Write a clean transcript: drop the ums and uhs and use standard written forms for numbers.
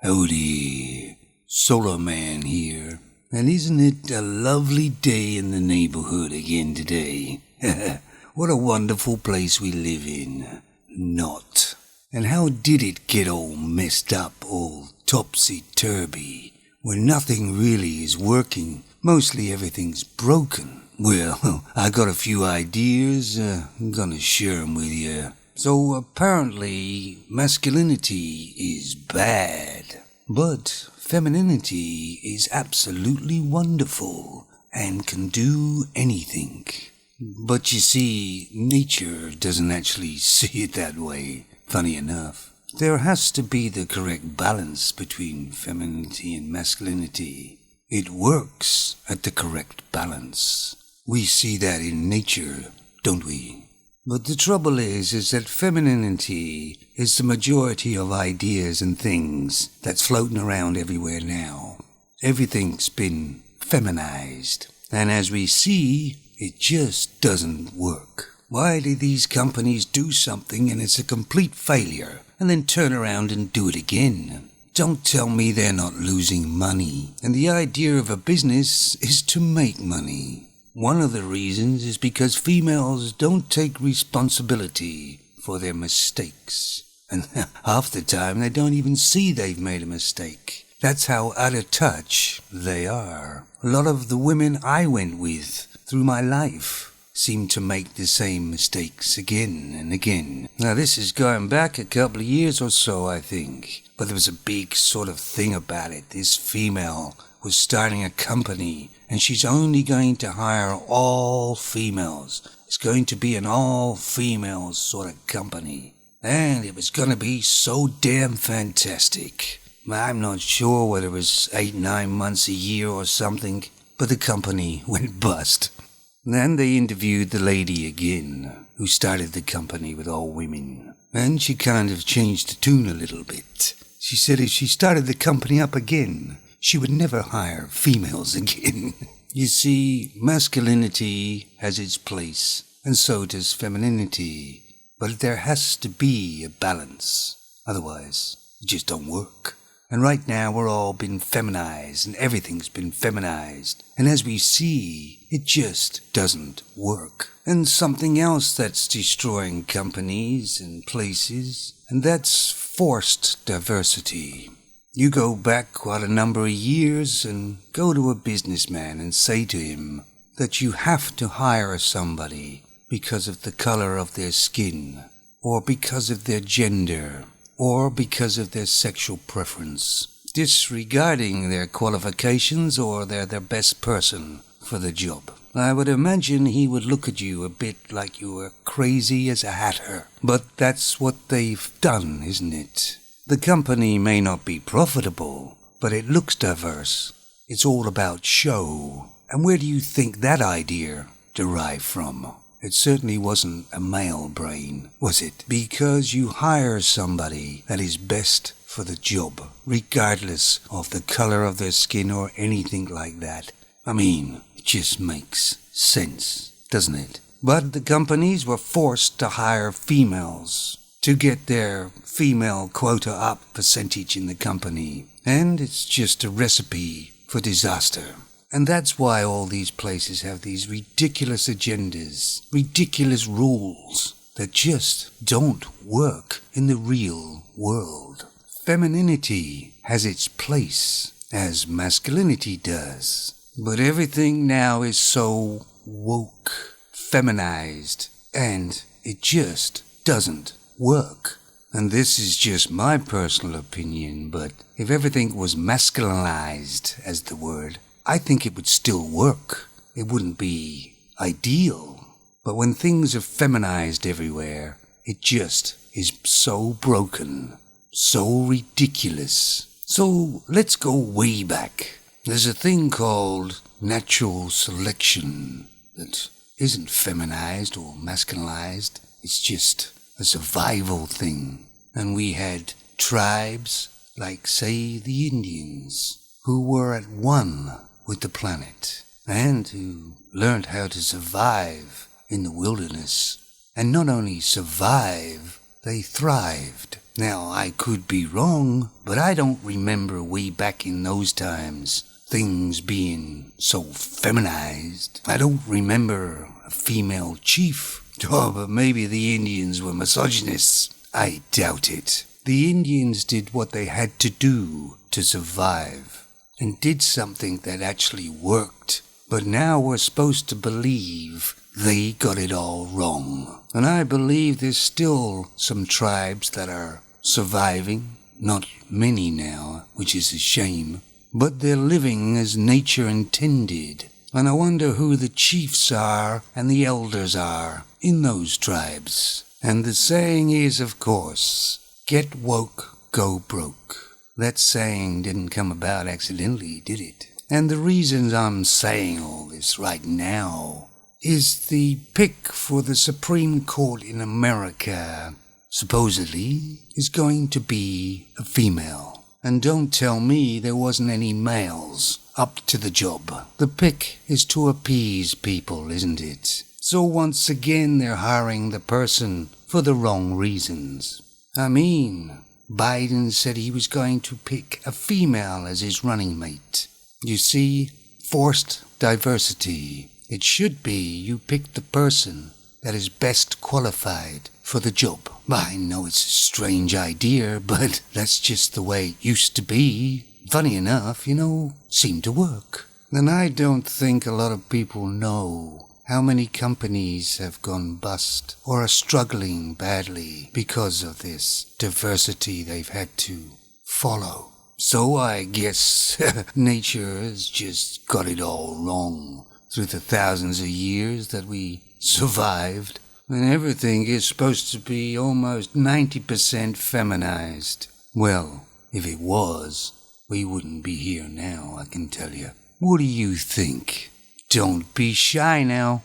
Howdy, Solar Man here. And isn't it a lovely day in the neighborhood again today? What a wonderful place we live in. Not. And how did it get all messed up, all topsy-turvy, where nothing really is working, mostly everything's broken? Well, I got a few ideas, I'm gonna share 'em with you. So apparently, masculinity is bad, but femininity is absolutely wonderful and can do anything. But you see, nature doesn't actually see it that way, funny enough. There has to be the correct balance between femininity and masculinity. It works at the correct balance. We see that in nature, don't we? But the trouble is that femininity is the majority of ideas and things that's floating around everywhere now. Everything's been feminized. And as we see, it just doesn't work. Why do these companies do something and it's a complete failure, and then turn around and do it again? Don't tell me they're not losing money. And the idea of a business is to make money. One of the reasons is because females don't take responsibility for their mistakes. And half the time they don't even see they've made a mistake. That's how out of touch they are. A lot of the women I went with through my life seem to make the same mistakes again and again. Now this is going back a couple of years or so, I think. But there was a big sort of thing about it. This female was starting a company, and she's only going to hire all females. It's going to be an all-female sort of company. And it was going to be so damn fantastic. I'm not sure whether it was 8-9 months a year or something, but the company went bust. Then they interviewed the lady again, who started the company with all women. And she kind of changed the tune a little bit. She said if she started the company up again, she would never hire females again. You see, masculinity has its place, and so does femininity. But there has to be a balance. Otherwise, it just don't work. And right now we're all been feminized, and everything's been feminized. And as we see, it just doesn't work. And something else that's destroying companies and places, and that's forced diversity. You go back quite a number of years and go to a businessman and say to him that you have to hire somebody because of the color of their skin, or because of their gender, or because of their sexual preference, disregarding their qualifications or they're the best person for the job. I would imagine he would look at you a bit like you were crazy as a hatter. But that's what they've done, isn't it? The company may not be profitable, but it looks diverse. It's all about show. And where do you think that idea derived from? It certainly wasn't a male brain, was it? Because you hire somebody that is best for the job, regardless of the color of their skin or anything like that. I mean, it just makes sense, doesn't it? But the companies were forced to hire females to get their female quota up percentage in the company. And it's just a recipe for disaster. And that's why all these places have these ridiculous agendas, ridiculous rules that just don't work in the real world. Femininity has its place, as masculinity does. But everything now is so woke, feminized, and it just doesn't work. And this is just my personal opinion, but if everything was masculinized, as the word, I think it would still work. It wouldn't be ideal. But when things are feminized everywhere, it just is so broken, so ridiculous. So let's go way back. There's a thing called natural selection that isn't feminized or masculinized. It's just a survival thing. And we had tribes, like say the Indians, who were at one with the planet and who learned how to survive in the wilderness. And not only survive, they thrived. Now, I could be wrong, but I don't remember way back in those times things being so feminized. I don't remember a female chief. Oh, but maybe the Indians were misogynists. I doubt it. The Indians did what they had to do to survive, and did something that actually worked. But now we're supposed to believe they got it all wrong. And I believe there's still some tribes that are surviving. Not many now, which is a shame. But they're living as nature intended. And I wonder who the chiefs are and the elders are in those tribes. And the saying is, of course, get woke, go broke. That saying didn't come about accidentally, did it? And the reasons I'm saying all this right now is the pick for the Supreme Court in America, supposedly, is going to be a female. And don't tell me there wasn't any males up to the job. The pick is to appease people, isn't it? So once again they're hiring the person for the wrong reasons. I mean, Biden said he was going to pick a female as his running mate. You see, forced diversity. It should be you pick the person that is best qualified for the job. I know it's a strange idea, but that's just the way it used to be. Funny enough, seemed to work. And I don't think a lot of people know how many companies have gone bust or are struggling badly because of this diversity they've had to follow. So I guess nature has just got it all wrong through the thousands of years that we survived. And everything is supposed to be almost 90% feminized. Well, if it was, we wouldn't be here now, I can tell you. What do you think? Don't be shy now.